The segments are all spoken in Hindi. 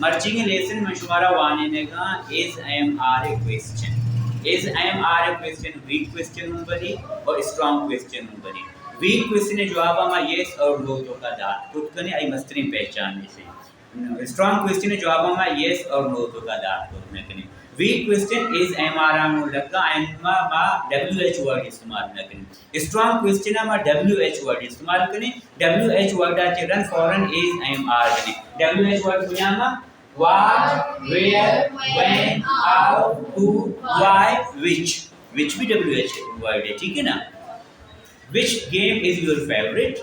Merging lesson में शुमारा वाने ने कहा is I am are a question. Is I am are a question weak question हूँ बनी और strong question हूँ बनी. Weak question ने जवाब हमारा yes और no तो का दात खुद कने आई मस्तरी पहचान से. Strong question ने जवाब हमारा yes और no तो का दात खुद में कने. Weak question is I am are हम लगा I am मा WH word इस्तेमाल न करें. Strong question हमारा WH word इस्तेमाल करें. WH word आचे run foreign is I am are करें. WH word पुन्हा मा what, where, when, how, who, why, which भी WH word है ठीक है ना. Which game is your favorite?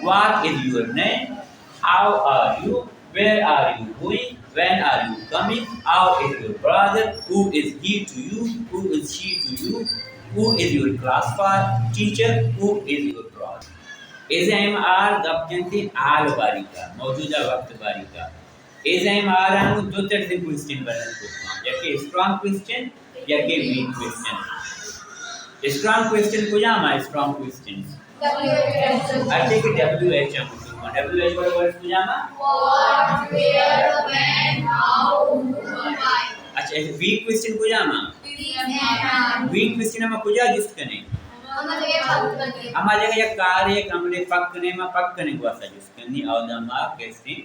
What is your name? How are you? Where are you going? When are you coming? How is your brother? Who is he to you? Who is she to you? Who is your class teacher? Who is your class? Is I am are गप जनती आल बारी का मौजूदा वक्त बारी का. Is I am are हम दो तरह से क्वेश्चन बना सकते हैं. या कि स्ट्रॉन्ग क्वेश्चन या कि वीक क्वेश्चन. स्ट्रॉन्ग क्वेश्चन को जामा स्ट्रॉन्ग क्वेश्चन अच्छे कि WH हम WH वाला वर्ड को Jama what where when how who why. अच्छा वीक क्वेश्चन को जामा वीक क्वेश्चन हम को जा जिस कने हमारे जगह या कार्य कमरे पक्कने में पक्कने को ऐसा जिस कने और दमा कैसे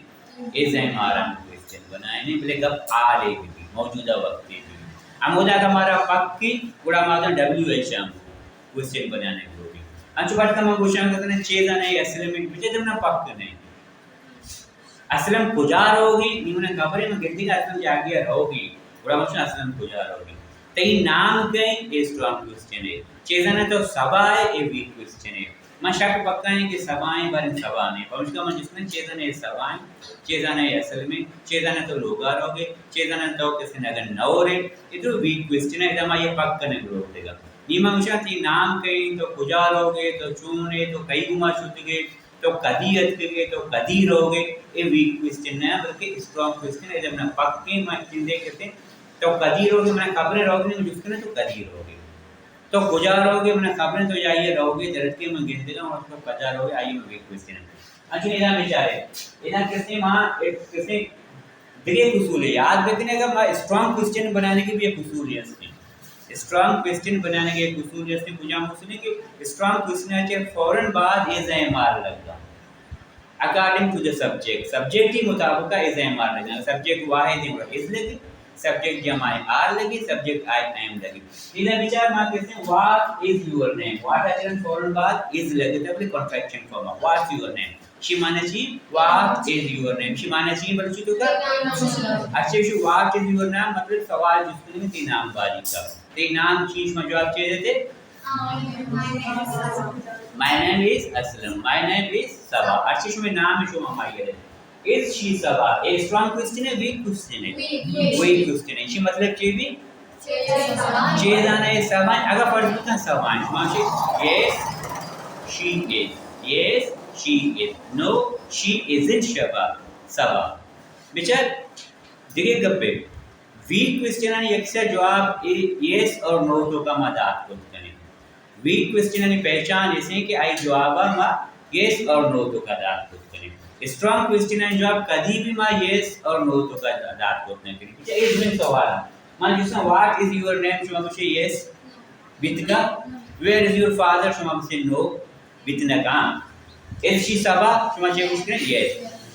इस हमारा क्वेश्चन बनाए नहीं बोले कब आ लेगी मौजूदा वक्त की अमोदा हमारा पक्की पूरा माता WH हम क्वेश्चन बनाने को भी अंचु बात का हम क्वेश्चन करते हैं चेदा नहीं असलम में विजय जब ना पक्क नहीं असलम गुजार होगी निम्न खबर में गिनती का असलम जागे होगी पूरा मतलब असलम गुजार होगी तेरी नाम कहीं स्ट्रॉन्ग क्वेश्चन है चेदा ना तो सबा है ये वीक क्वेश्चन है मैं शक पक्का है कि सबाएं बारे सबा नहीं पर उसका मतलब जिसने चेदा ने सबाएं चेदा ने असल में चेदा ने तो लोगार होगे चेदा ने तो किसी ने अगर नौरे ये तो वीक क्वेश्चन है इधर मैं ये पक्का नहीं ग्रोथ देगा नीमा मुझे ती नाम कहीं तो गुजार होगे तो चूने तो कई गुमा छुटगे तो कदीयत के तो कदीर होगे ये वीक क्वेश्चन है बल्कि स्ट्रॉन्ग क्वेश्चन है जब ना पक्के मैं चिंदे कहते तो कदीर होगे मैंने खबरें रहोगे नहीं जिसके ना तो कदीर होगे तो गुजारोगे मैंने खबरें तो जाइए रहोगे दर्द के मैं गिनते ना और उसको कजा रहोगे आइए मैं वीक क्वेश्चन है. अच्छा इधर बेचारे इधर किसने वहाँ एक किसने दिए उसूल है याद रखने का मैं स्ट्रॉन्ग क्वेश्चन बनाने की भी एक उसूल है इसमें. स्ट्रॉन्ग क्वेश्चन बनाने के एक उसूल है इसमें पूछा मुझसे कि स्ट्रॉन्ग क्वेश्चन है कि फौरन बाद इज एमआर लगता अकॉर्डिंग टू द सब्जेक्ट ही मुताबिक इज एमआर लगना सब्जेक्ट वाहिद है इज लगी सब्जेक्ट जमा आर लगी सब्जेक्ट आई एम लगी इधर विचार मां कहते हैं what is your name what आचरण फौरन बाद इज लगे तब contraction form what's your name she माने छी what is your name she माने छी बोल छी तो का अच्छे she what is your name मतलब सवाल जिसके में तीन नाम बारी का तीन नाम चीज में जवाब चाहिए थे my name is Aslam my name is Saba अच्छे शी में नाम है शो हमारे Is she Saba? A strong question है, weak question है. Weak question है. She मतलब के भी चेज़ाना है Saba. अगर पढ़ लेते हैं Saba. माशी yes she is. Yes she is. No she isn't Saba. बिचार देखिए गप्पे. Weak question है अक्सर जवाब yes और no तो का मदाद करते हैं. Weak question है पहचान ऐसे कि आई जवाब मा yes और no तो का दाद करते हैं. स्ट्रॉन्ग क्वेश्चन है जवाब कभी भी मां यस और नो तो का दात करने के लिए ये इसमें सवाल मान जिसमें व्हाट इज योर नेम शुमा से यस बितना वेयर इज योर फादर शुमा से नो बितना का इज शी सबा शुमा से उसने यस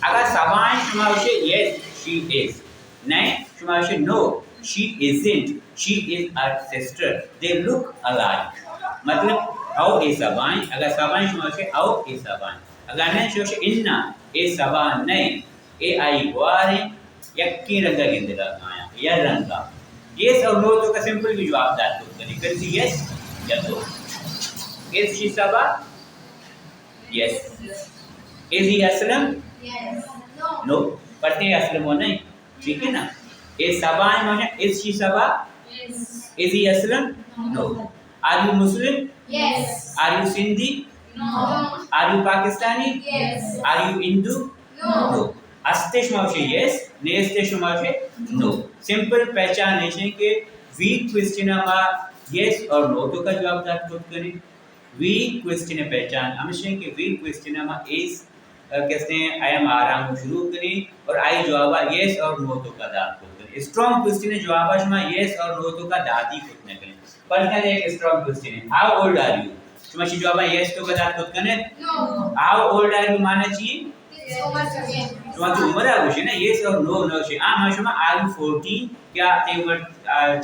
अगर सबाएं शुमा से यस शी इज नहीं शुमा से no she isn't she is our sister they look alike मतलब हाउ इज सबाएं अगर सबाएं शुमा से हाउ इज सबाएं अगर नहीं शुमा से इन्ना ए सबा नहीं ए आई वारे यक्की रंगा गिंदला आया या रंगा यस और नो तो का सिंपल भी जवाब दार तो करें कर सी यस या no is she Saba yes is he Aslam yes no पढ़ते हैं असलम हो नहीं ठीक है ना ए सबा माने is she Saba yes is he Aslam no are you Muslim yes are you Sindhi No. Are you Pakistani? Yes. Are you Hindu? No. अस्तेश मावशे yes, नेस्तेश मावशे no. सिंपल पहचान है कि वीक क्वेश्चन हमा yes और no तो का जवाब दार खुद करें. वीक क्वेश्चन पहचान हम से कि वीक क्वेश्चन हमा is कहते हैं आई एम आराम शुरू करी और आई जवाब यस और नो तो का दात करी स्ट्रांग क्वेश्चन है जवाब शमा यस और नो तो का दाती खुद ने करी पर क्या एक स्ट्रांग क्वेश्चन है how old are you Shama she जवाब यस तो का दात खुद कने no how old are you माने छी शमा जो उम्र है वो ना यस और नो नो शी आ शमा आर यू 14 क्या ते उम्र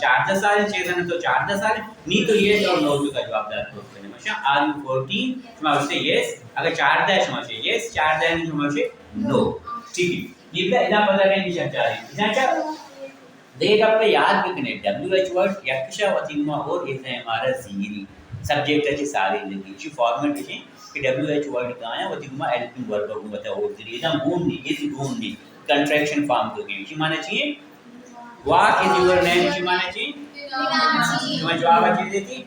4 साल छे तो 4 साल नी तो यस और नो तो का जवाब दात खुद कने मशा आर यू 14 शमा उससे यस अगर 4 दा शमा से यस 4 दा शमा से नो ठीक है ये इना पता नहीं की चर्चा है इना देख आपने याद रखने WH वर्ड यक्षा वतिमा और इसे हमारा सीरी सब्जेक्ट है सारी लगी ची फॉर्मेट है कि WH वर्ड का है वतिमा हेल्पिंग वर्ब को बता और सीरी इधर मून नहीं ये मून नहीं कंट्रैक्शन फॉर्म तो की ची माने चाहिए व्हाट इज योर नेम ची माने चाहिए तुम्हें जवाब अच्छी देती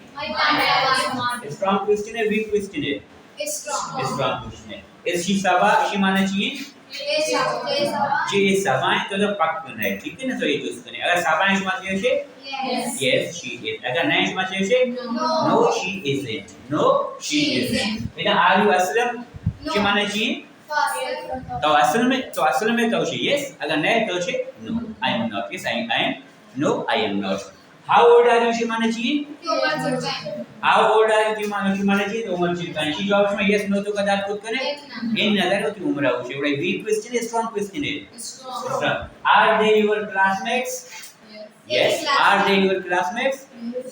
स्ट्रांग क्वेश्चन है वीक क्वेश्चन है स्ट्रांग क्वेश्चन है इस शी सभा शी माने चाहिए जी सभाएं तो पक्का है ठीक है ना तो ये यूज करें अगर सभाएं समझ गए से यस शी इज अगर नहीं समझ गए से no she isn't no she isn't बेटा आर यू असलम शी माने जी तो असल में तो शी यस अगर नहीं तो शी no I am not yes I am no I am not how old are you शी माने जी हाउ ओल्ड आर यू शी माने जी तो उम्र चिंता शी जवाब में यस नो तो का दात खुद करे इन नजर होती उम्र हो से बड़ा वीक क्वेश्चन है स्ट्रांग क्वेश्चन है strong are they your classmates yes are they your classmates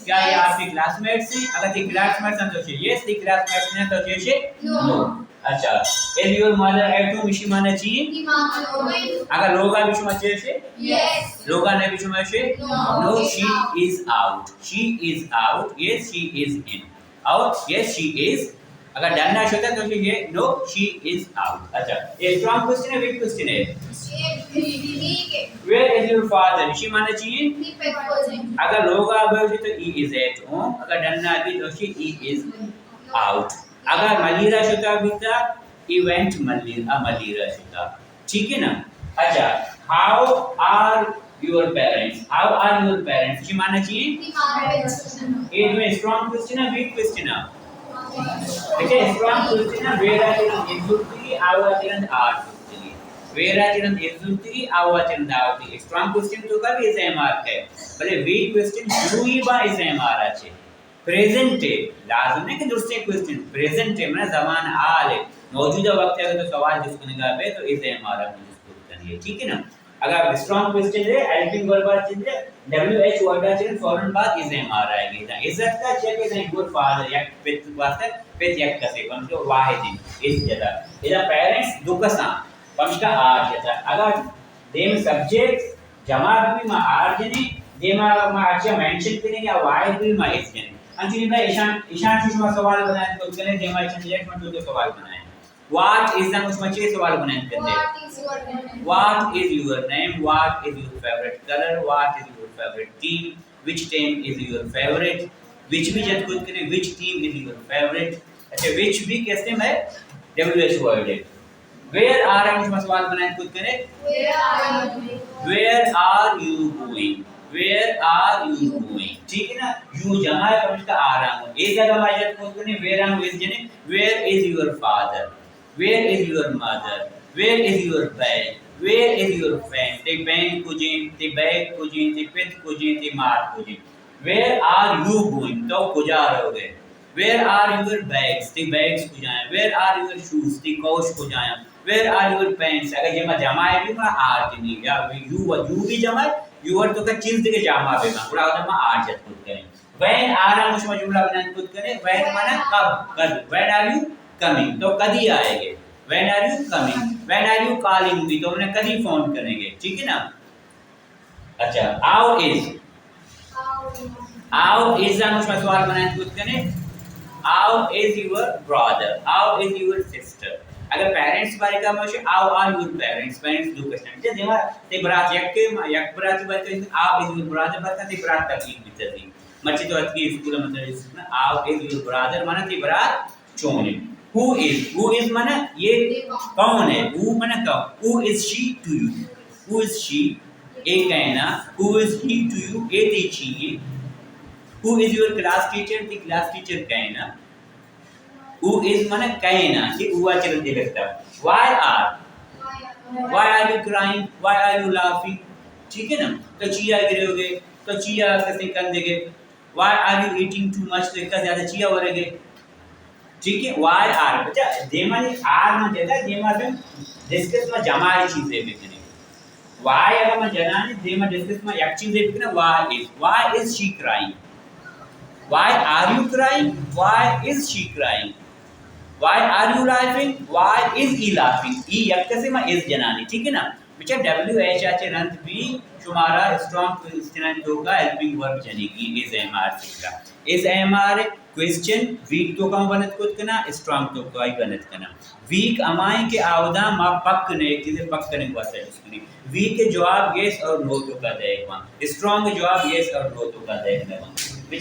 क्या ये आपके क्लासमेट्स हैं अगर ते क्लासमेट्स हैं तो से यस ते क्लासमेट्स हैं तो से नो अच्छा is your mother at home she माने जी अगर लोगा भी शुमा से यस लोगा ने भी शुमा से no she is out yes she is in out yes she is अगर डरना होता तो ये नो शी इज आउट अच्छा ये स्ट्रांग क्वेश्चन है वीक क्वेश्चन है where is your father she माने चाहिए अगर लोग आवे तो ही इज एट होम अगर डरना भी तो ही इज आउट अगर मलीरा होता भी था इवेंट मलीरा होता ठीक है ना अच्छा हाउ आर योर पेरेंट्स शी माने चाहिए ये में स्ट्रांग क्वेश्चन है वीक क्वेश्चन है देखिए स्ट्रांग क्वेश्चन है वेयर आर इजुल्ती आवाचरण आर्टुली वेयर आर इजुल्ती आवाचरण आउटी स्ट्रांग क्वेश्चन तो का भी ऐसे मार्क है भले वीक क्वेश्चन जुई बा ऐसे मारा छे प्रेजेंट है लाजम नहीं कि दूसरे क्वेश्चन प्रेजेंट है मतलब ज़मान हाल है मौजूदा वक्त है तो सवाल जिसको निकाल पे तो इसे हमारा डिस्कस करनी है ठीक है ना अगर स्ट्रांग क्वेश्चन है हेल्पिंग वर्ब चीज है WH वर्ड चीज फौरन बाद इसे हमारा आएगा इज्जत का चेक इज गुड फादर या पित वास्ते पित या कसे कम तो वाहिद इस जगह इधर पेरेंट्स दुकसा पंचका आर जैसा अगर देम सब्जेक्ट जमा भी में आर जने देमा में अच्छा मेंशन करेंगे या वाहिद भी में इस जने अंतिम में ईशान सुषमा सवाल बनाए तो चले देमा ईशान डायरेक्ट में तो सवाल बनाए व्हाट इज द उसमें छह सवाल बनाए करते what is your name what is your favourite colour what is your favourite team which team is your favourite which भी जब खुद करें which team is your favourite अच्छा व्हिच भी कैसे में WH वर्ड है वेयर आर हम उसमें सवाल बनाए खुद करें where are you going where are you going ठीक है ना यू जमा है और इसका आ रहा हूं एक जगह मैं जब खोज करने वेयर आर इज जने where is your father where is your mother where is your bag where is your pen ते पेन कुजिन ते बैग कुजिन ते पेन कुजिन ते मार कुजिन वेयर आर यू गोइंग तो कुजा रहोगे वेयर आर योर बैग्स ते बैग्स कुजाए वेयर आर योर शूज ते कोश कुजाए वेयर आर योर पेंट्स अगर जमा जमा है भी मैं आर नहीं या यू भी जमा यूर तो का चीज के जामा बेमा पूरा होता में आर जत खुद करें व्हेन आर हम उसमें जुमला बनाने खुद करें व्हेन माने कब व्हेन आर यू कमिंग तो कभी आएंगे when are you coming when are you calling भी तो हमने कभी फोन करेंगे ठीक है ना अच्छा हाउ इज हम उसमें सवाल बनाने खुद करें how is your brother how is your sister अगर पेरेंट्स बारे का मशे हाउ आर योर पेरेंट्स दो क्वेश्चन जे जेमा ते ब्रात एक ब्रात बात तो हाउ इज योर ब्रदर बात ते ब्रात तकलीफ बितती मच्छी तो अतकी स्कूल मतलब इसमें हाउ इज योर ब्रदर माने ते ब्रात चोने हु इज माने ये कौन है हु माने कौन who is she to you who is she एक कहना who is he to you ए ते ची who is your class teacher the class teacher कहना हु इज माने कहना कि हुआ चलन दे लगता है। Why are you crying, why are you laughing, ठीक है ना। कचिया गिरोगे, कचिया कसे कंदेगे, why are you eating too much, तो का ज्यादा चिया वरेगे, ठीक है। व्हाई आर बच्चा जेमानी आर में देता जेमा से डिस्कस में जमाई चीजें बिकने, व्हाई अगर मैं जनानी जेमा डिस्कस में एक चीज बिकने, why is she crying, why are you crying, why is she crying, Why are you laughing? Why is he laughing? E यक्कसे में is जनानी, ठीक है ना। बच्चा WH आचे रंत भी तुम्हारा स्ट्रॉन्ग क्वेश्चन तो का हेल्पिंग वर्ब जनेगी is AMR सीखा। is AMR क्वेश्चन वीक तो कम बनत कुछ करना, स्ट्रॉन्ग तो का ही बनत करना। वीक अमाई के आवदा मा पक ने चीजें पक करने को वास्ते इसकी वीक के जवाब yes और नो तो का देगा, स्ट्रॉन्ग जवाब yes और नो तो का देगा।